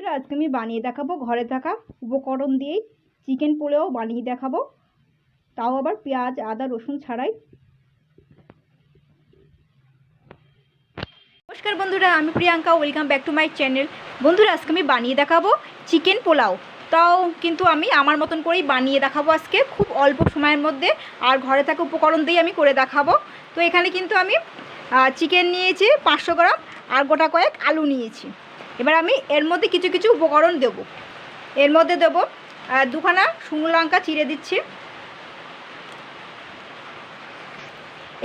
বন্ধুরা, আজকে আমি বানিয়ে দেখাবো ঘরে থাকা উপকরণ দিয়েই চিকেন পোলাও বানিয়ে দেখাবো, তাও আবার পেঁয়াজ আদা রসুন ছাড়াই। নমস্কার বন্ধুরা, আমি Priyanka, welcome back to my channel. বন্ধুরা, আজকে আমি বানিয়ে দেখাবো চিকেন পোলাও, তাও কিন্তু আমি আমার মতন করেই বানিয়ে দেখাবো আজকে খুব অল্প সময়ের মধ্যে, আর ঘরে থাকা উপকরণ দিয়েই আমি করে দেখাবো। তো এখানে কিন্তু আমি চিকেন নিয়েছি 500 গ্রাম আর গোটা কয়েক আলু নিয়েছি। এবার আমি এর মধ্যে কিছু কিছু উপকরণ দেব। এর মধ্যে দেব 2খানা শুকনো লঙ্কা চিড়ে দিচ্ছি।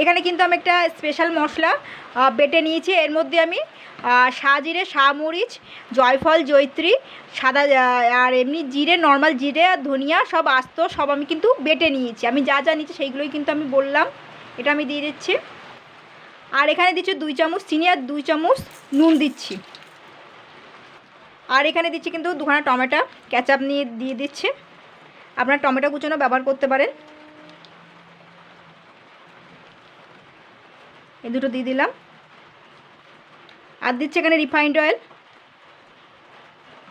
এখানে কিন্তু আমি একটা স্পেশাল মশলা বেটে নিয়েছি। এর মধ্যে আমি সাজিরে, শাহমরিচ, জয়ফল, জয়ত্রী, সাদা আর এমনি জিরে, নর্মাল জিরে আর ধনিয়া সব আস্ত সব আমি কিন্তু বেটে নিয়েছি। আমি যা যা নিয়েছি সেইগুলোই কিন্তু আমি বললাম। এটা আমি দিয়ে দিচ্ছি। আর এখানে দিচ্ছি 2 চামচ চিনি আর 2 চামচ নুন দিচ্ছি। আর এখানে দিচ্ছি কিন্তু 2খানা টমেটো কেচাপ নিয়ে দিয়ে দিচ্ছি। আপনার টমেটো কুচানো ব্যবহার করতে পারেন। এই দুটো দিয়ে দিলাম। আর দিচ্ছি এখানে রিফাইন্ড অয়েল।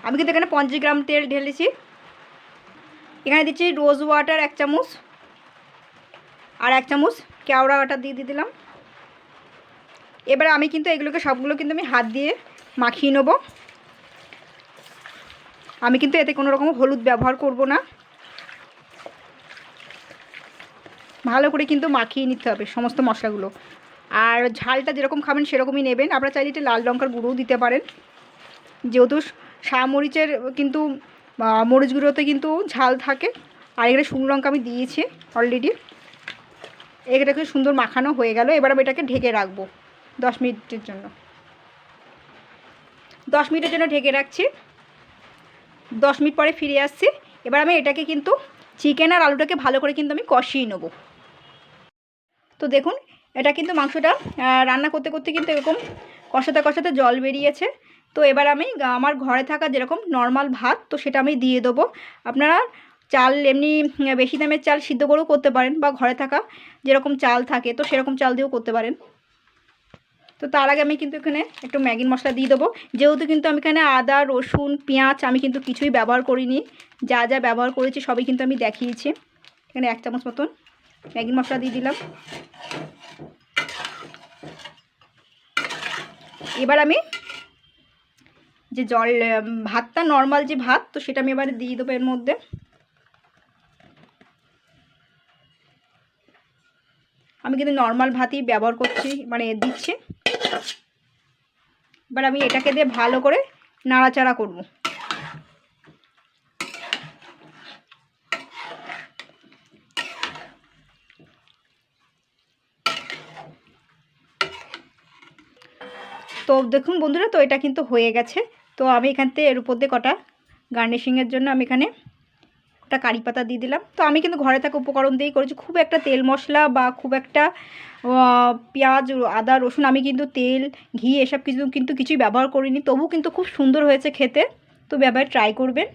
আমি কিন্তু এখানে 50 গ্রাম তেল ঢেলেছি। এখানে দিচ্ছি রোজ ওয়াটার 1 চামচ আর 1 চামচ কেওড়া ওয়াটার দিয়ে দিলাম। এবার আমি কিন্তু এগুলোকে সবগুলো কিন্তু আমি হাত দিয়ে মাখিয়ে নেব। আমি কিন্তু এতে কোনো রকম হলুদ ব্যবহার করব না। ভালো করে কিন্তু মাখিয়ে নিতে হবে সমস্ত মশলাগুলো। আর ঝালটা যেরকম খাবেন সেরকমই নেবেন। আপনারা চাইলে একটু লাল লঙ্কার গুঁড়োও দিতে পারেন, যেহেতু শাহমরিচের কিন্তু মরিচ গুঁড়োতে কিন্তু ঝাল থাকে। আর এখানে শুকনো লঙ্কা আমি দিয়েছি অলরেডি। এটাকে সুন্দর মাখানো হয়ে গেল। এবার আমি এটাকে ঢেকে রাখবো 10 মিনিটের জন্য। 10 মিনিটের জন্য ঢেকে রাখছি। 10 মিনিট পরে ফিরে আসছি। এবার আমি এটাকে কিন্তু চিকেন আর আলুটাকে ভালো করে কিন্তু আমি কষিয়ে নেব। তো দেখুন, এটা কিন্তু মাংসটা রান্না করতে করতে কিন্তু এরকম কষাতে কষাতে জল বেরিয়েছে। তো এবার আমি আমার ঘরে থাকা যেরকম নর্মাল ভাত, তো সেটা আমি দিয়ে দেবো। আপনারা চাল এমনি বেশি দামের চাল সিদ্ধ করেও করতে পারেন, বা ঘরে থাকা যেরকম চাল থাকে তো সেরকম চাল দিয়েও করতে পারেন। তো তার আগে আমি কিন্তু এখানে একটু ম্যাগি মশলা দিয়ে দেবো। যেহেতু কিন্তু আমি এখানে আদা রসুন পেঁয়াজ আমি কিন্তু কিছুই ব্যবহার করিনি, যা যা ব্যবহার করেছি সবই কিন্তু আমি দেখিয়েছি। এখানে 1 চামচ মতন ম্যাগি মশলা দিয়ে দিলাম। এবার আমি যে ভাতটা নর্মাল যে ভাত, তো সেটা আমি এবারে দিয়ে দেবো এর মধ্যে। আমি কিন্তু নর্মাল ভাতই ব্যবহার করছি, মানে দিচ্ছি। এবার আমি এটাকে দিয়ে ভালো করে নাড়াচাড়া করব। তো দেখুন বন্ধুরা, তো এটা কিন্তু হয়ে গেছে। তো আমি এখান থেকে এর উপর দিয়ে কটা গার্নিশিংয়ের জন্য আমি এখানে একটা কারি পাতা দিয়ে দিলাম। তো আমি কিন্তু ঘরে থাকা উপকরণ দিয়েই করেছি, খুব একটা তেল মশলা বা খুব একটা পেঁয়াজ আদা রসুন আমি কিন্তু তেল ঘি এসব কিছু কিন্তু কিছুই ব্যবহার করিনি। তবু কিন্তু খুব সুন্দর হয়েছে খেতে। তো ব্যবহার ট্রাই করবেন।